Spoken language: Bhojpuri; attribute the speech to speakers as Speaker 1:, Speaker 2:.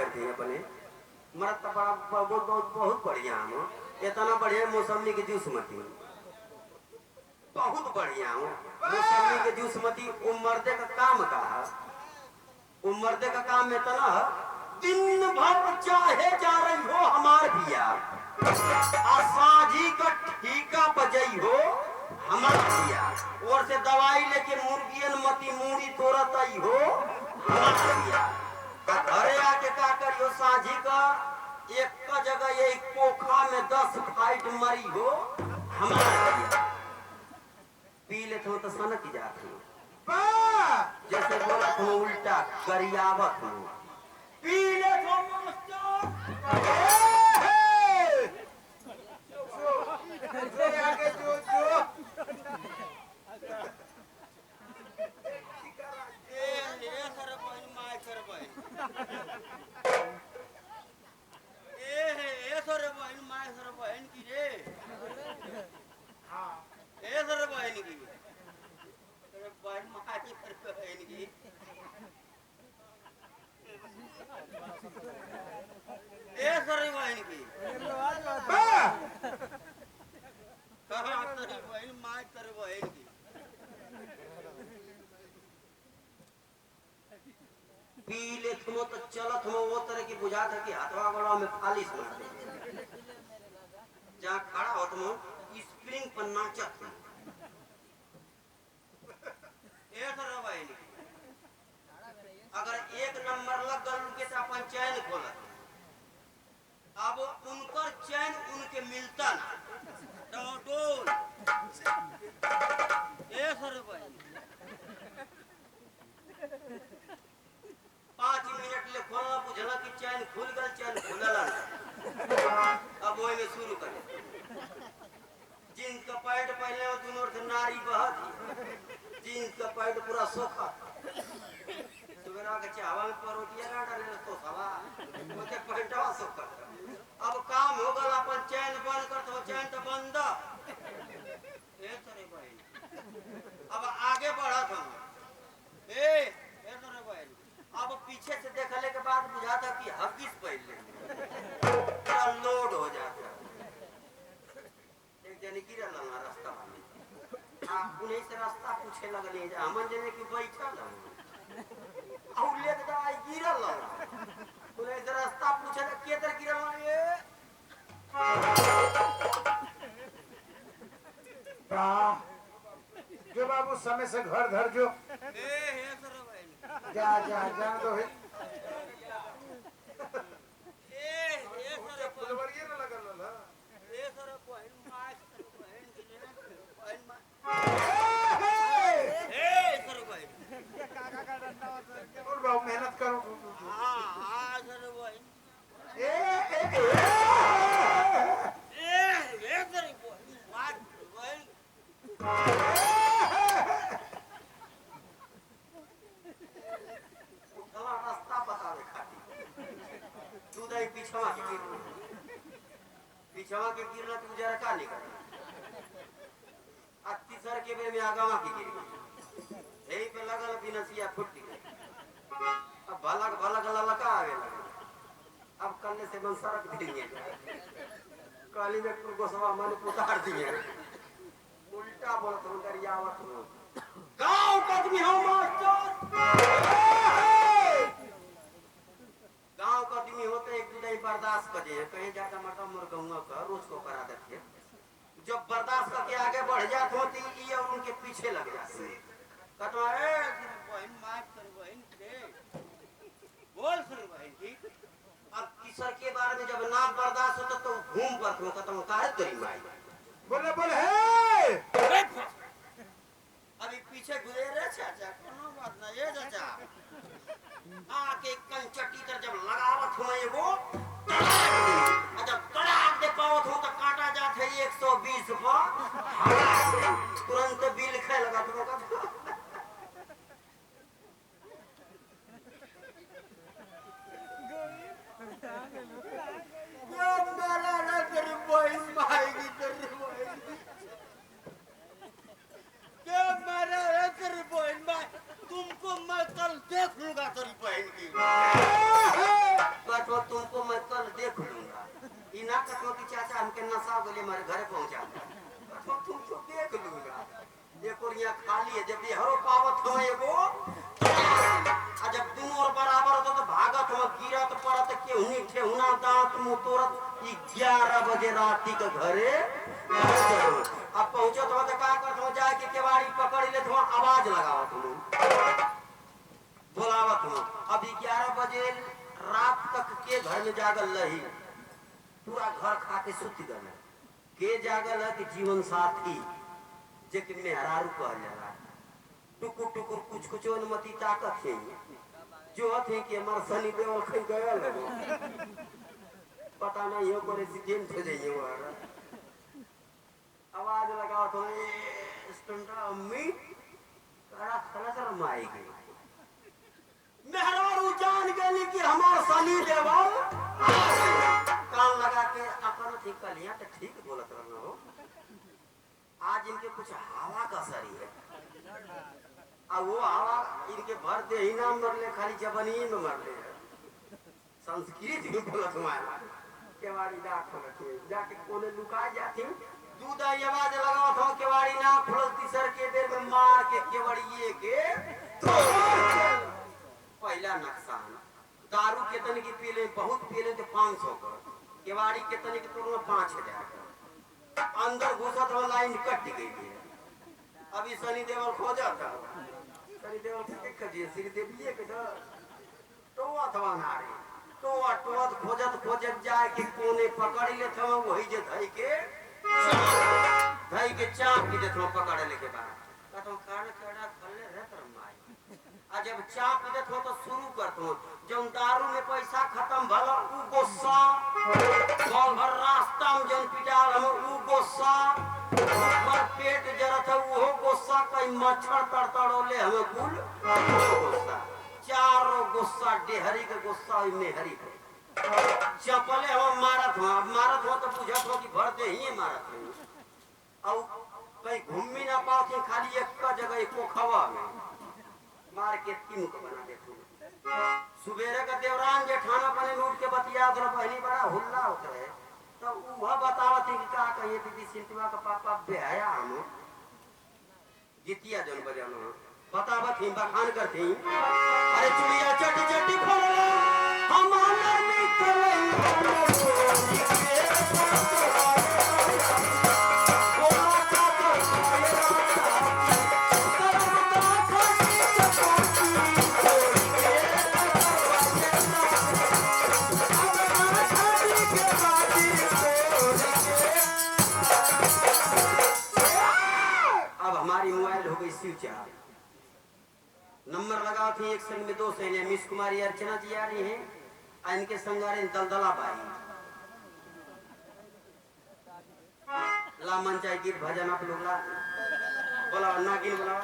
Speaker 1: करती है अपने मरद तो बड़ा बहुत बहुत बहुत बढ़िया हूँ। इतना बढ़िया मौसमी के जूस मती बहुत बढ़िया हूँ। मौसमी के जूस मती वो मर्दे का काम कहा वो मर्दे का काम में इतना दिन भर चाहे जा रही हो हमार पिया साझी का ठीका बजई हो हमार पिया और से दवाई लेके मुर्गियन मती मूड़ी तोड़त आई हो हमार पिया घरे आके का करियो साझी का एक का जगह एक पोखा में 10 फाइट मरी हो हमार पिया पी ले तो सनक जाती जैसे बोलत हो उल्टा गरियावत हो पी ले तो
Speaker 2: आगे जो
Speaker 1: पी ले थमो तो चलत हो वो तरह की बुझात है कि हाथवा गोड़वा में फालिश मार दे जहाँ खड़ा हो तुम स्प्रिंग पर नाचत हो अगर एक नंबर लग गल उनके से अपन चैन खोलत अब उनकर चैन उनके मिलता ना डोल ए सर भाई 5 मिनट ले खोलना बुझला कि चैन खुल गल चैन खुलला अब वही में शुरू करे जींस का पैंट पहले और दोनों से नारी बहत जींस का पैंट पूरा सोखा सुबह के चावा में परोटिया काटा ले तो साला मुझे पैंटवा सोखा अब काम हो गल अपन चैन बंद कर तो चैन तो बंद ए सरे भाई अब आगे बढ़त हम ए सरे भाई अब पीछे से देखने के बाद बुझाता कि हगिस पहले पूरा लोड हो जाता एक जने गिरा लगा रास्ता में आप उन्हीं से रास्ता पूछे लगले हम जने कि बैठल और ले के दवाई गिरा लगा उन्हीं से रास्ता पूछे के तर गिरा ये
Speaker 2: जो बाबू समय से घर धर जो जा जा जा तो है फुलवरिये न लगल ना और बाबू मेहनत करो
Speaker 1: पिछवा के गिरना तू जरा का निकल अत्ती सर के बे में आगवा की गिरी यही पे लगल बिनसिया फुट गई अब भला लका आवे लगे अब कल्ले से मन सरक दिए काली में गोसवा मन उतार दिए उल्टा बोलत हूं गरियावत हूं गांव कदमी हो मास्टर गांव का आदमी होते एक दूसरे बर्दाश्त कर जे कहीं जाकर मरता मर गऊंगा का रोज को करा देते जब बर्दाश्त करके आगे बढ़ जाते होती ये और उनके पीछे लग जाते कतवा ए बहन मार कर बहन के बोल सुन बहन की अब किसर के बारे में जब ना बर्दाश्त होता तो घूम पर तो कतवा काहे तोरी माई
Speaker 2: बोले हे
Speaker 1: अभी पीछे गुजरे चाचा कोनो बात ना ये चाचा आके कंचटी तर जब लगावत हो एगो जब तड़ाक दे पावत हो तो काटा जात है 120 पर तुरंत बिल खे लगा तो का ये मारा ना तेरी बहन माएगी तेरी बहन क्या मारा ना तेरी बहन माए तुमको मैं कल देख लूंगा तेरी बहन की ई ना कथो कि चाचा हमके नशा गले हमारे घरे पहुंचा कथो तुम तो देख लूंगा एक और यहाँ खाली है जब ये हरो पावत हम एगो आ जब दोनों और बराबर होता तो भागत हम गिरत पड़त केहुनी ठेहुना दांत मुंह तोड़त 11 बजे राती के घरे अब पहुंचो तो का करत हम जाए के केवाड़ी पकड़ ले तो आवाज लगावत हम बुलावत हम अब 11 बजे रात तक के घर में जागल रही पूरा घर खा के सुत गए के जागल है कि जीवन साथी जेके मेहरारू कहल जाला टुकुर टुकुर कुछ कुछ अनुमति ताकत है जो थे कि हमार सनी देवल कहीं गया लगो पता नहीं हो को रेसिडेंट हो जाइए वहां आवाज लगाओ तो स्टंटा अम्मी कड़ा खलसर माई गई मेहरारू जान गई कि हमार सनी देवल कान लगा के अपन ठीक कर लिया तो ठीक बोलत रहना हो आज इनके कुछ हवा का असर है अब वो हवा इनके भर दे ही ना मरले खाली जबनी में मरले संस्कृत में बोलत हुआ केवाड़ी ना खोलती जाके कोने लुका जाती दूध आवाज लगाओ था केवाड़ी ना खुलती सर के देर में मार के केवड़िए के पहला नुकसान दारू के तन की पीले बहुत पीले तो 500 का केवाड़ी के तन की तोड़ 5000 अंदर घुसा तो लाइन कट गई है अभी सनी देवल खो जाता सनी देवल के कजिए श्री देविए के तो अथवा नारे तो अटवत खोजत जाए के कोने पकड़ ले थे वही जे धई के चाप की देथ पकड़ ले के बाद कहतो कान कड़ा खले रे तर माई आ जब चाप देथ तो शुरू करतो जब दारू में पैसा खत्म भला उ गुस्सा बॉल भर रास्ता में जन पिटाल हम उ गुस्सा पर पेट जरत है वो गुस्सा कई मच्छर तड़तड़ोले हमें कुल गुस्सा चारों गुस्सा डेहरी के गुस्सा मेहरी पे चपले हम मारत हो तो बुझत हो कि भर दे ही मारत हो और कहीं घूमी ना पाओ खाली एक का जगह एक खवा में मार के तीन को बना देते सुबेरे का देवरान जेठाना बने नूट के बतिया तो पहली बड़ा हुल्ला उतरे तो वह बतावत कि का कहिए दीदी सिंटवा का पापा बेहया हम गीतिया जन बजाना बतावत ही बखान करती अरे चुड़िया चटी चटी फोड़ला हम आनर में नंबर लगाओ थी एक संग में 2 सैन्य मिस कुमारी अर्चना जी आ रही हैं इनके संगारे दलदला बाई ला मन चाहे गीत भजन आप लोग ला बोला नागिन बोला